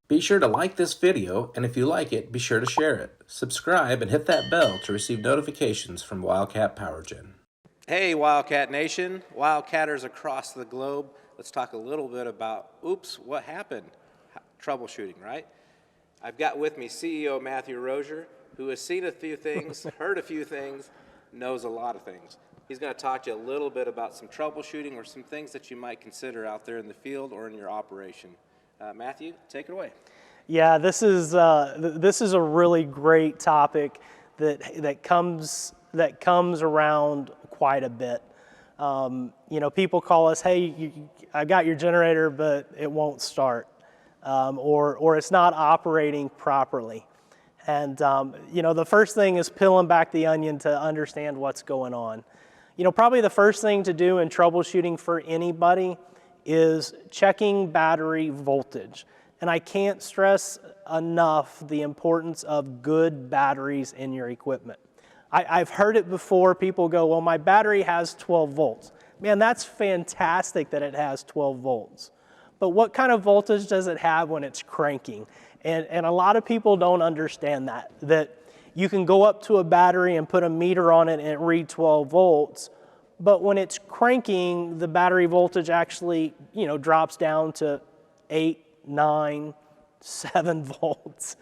Be sure to like this video, and if you like it, be sure to share it. Subscribe and hit that bell to receive notifications from Wildcat PowerGen. Hey Wildcat Nation, Wildcatters across the globe. Let's talk a little bit about, what happened? Troubleshooting, right? I've got with me CEO Matthew Roeser, who has seen a few things, heard a few things, knows a lot of things. He's going to talk to you a little bit about some troubleshooting or some things that you might consider out there in the field or in your operation. Matthew, take it away. Yeah, this is a really great topic that comes around quite a bit. People call us, hey, I got your generator, but it won't start, or it's not operating properly. And the first thing is peeling back the onion to understand what's going on. Probably the first thing to do in troubleshooting for anybody is checking battery voltage. And I can't stress enough the importance of good batteries in your equipment. I've heard it before. People go, well, my battery has 12 volts. Man, that's fantastic that it has 12 volts. But what kind of voltage does it have when it's cranking? And a lot of people don't understand that you can go up to a battery and put a meter on it and it read 12 volts. But when it's cranking, the battery voltage actually, drops down to 8, 9, 7 volts.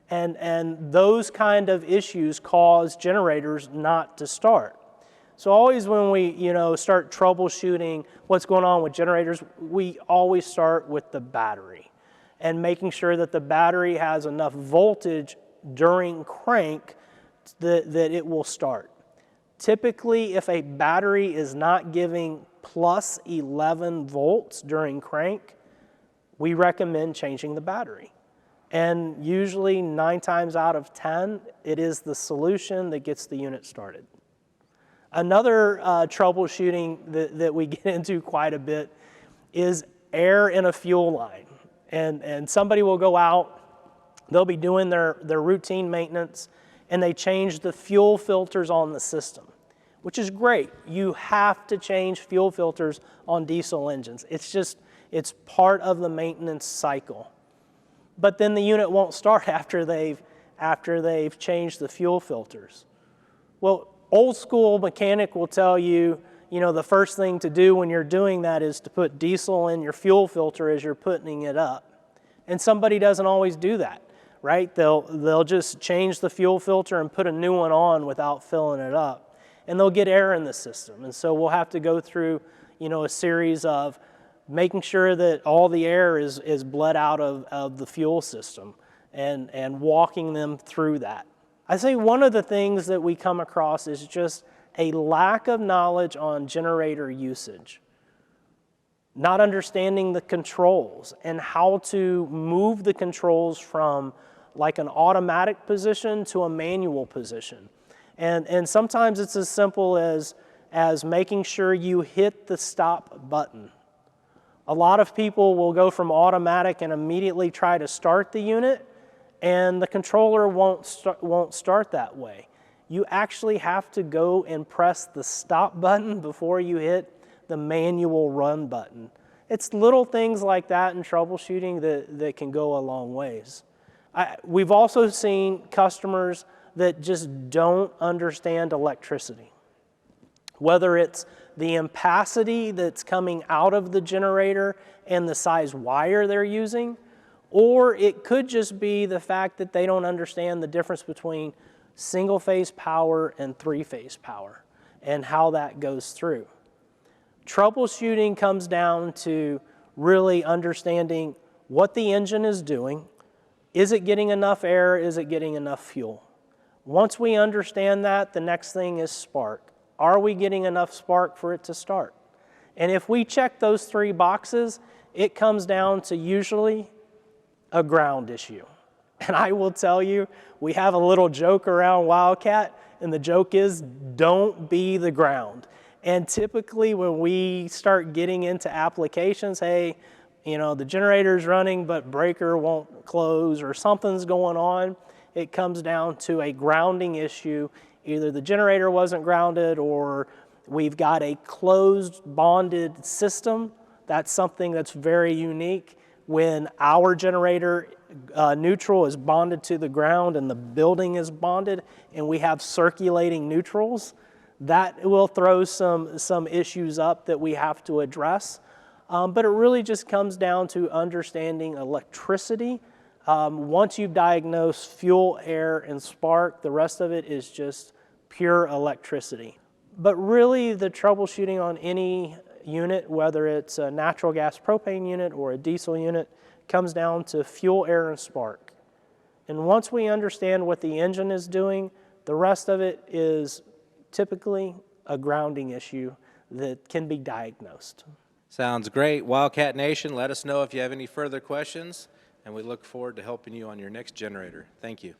And those kind of issues cause generators not to start. So always when we, start troubleshooting what's going on with generators, we always start with the battery and making sure that the battery has enough voltage during crank that it will start. Typically, if a battery is not giving plus 11 volts during crank, we recommend changing the battery. And usually 9 times out of 10, it is the solution that gets the unit started. Another troubleshooting that we get into quite a bit is air in a fuel line. And somebody will go out, they'll be doing their routine maintenance, and they change the fuel filters on the system, which is great. You have to change fuel filters on diesel engines. It's part of the maintenance cycle. But then the unit won't start after they've changed the fuel filters. Well, old school mechanic will tell you, the first thing to do when you're doing that is to put diesel in your fuel filter as you're putting it up. And somebody doesn't always do that, right? They'll just change the fuel filter and put a new one on without filling it up. And they'll get air in the system. And so we'll have to go through, a series of making sure that all the air is bled out of the fuel system and walking them through that. I say one of the things that we come across is just a lack of knowledge on generator usage. Not understanding the controls and how to move the controls from like an automatic position to a manual position. And sometimes it's as simple as making sure you hit the stop button. A lot of people will go from automatic and immediately try to start the unit, and the controller won't start that way. You actually have to go and press the stop button before you hit the manual run button. It's little things like that in troubleshooting that can go a long ways. We've also seen customers that just don't understand electricity. Whether it's the ampacity that's coming out of the generator and the size wire they're using, or it could just be the fact that they don't understand the difference between single-phase power and three-phase power and how that goes through. Troubleshooting comes down to really understanding what the engine is doing. Is it getting enough air? Is it getting enough fuel? Once we understand that, the next thing is spark. Are we getting enough spark for it to start? And if we check those 3 boxes, it comes down to usually a ground issue. And I will tell you, we have a little joke around Wildcat, and the joke is, don't be the ground. And typically when we start getting into applications, hey, the generator's running, but breaker won't close or something's going on, it comes down to a grounding issue. Either the generator wasn't grounded or we've got a closed bonded system. That's something that's very unique. When our generator neutral is bonded to the ground and the building is bonded and we have circulating neutrals, that will throw some issues up that we have to address. But it really just comes down to understanding electricity. Once you've diagnosed fuel, air, and spark, the rest of it is just pure electricity. But really the troubleshooting on any unit, whether it's a natural gas propane unit or a diesel unit, comes down to fuel, air, and spark. And once we understand what the engine is doing, the rest of it is typically a grounding issue that can be diagnosed. Sounds great. Wildcat Nation, let us know if you have any further questions, and we look forward to helping you on your next generator. Thank you.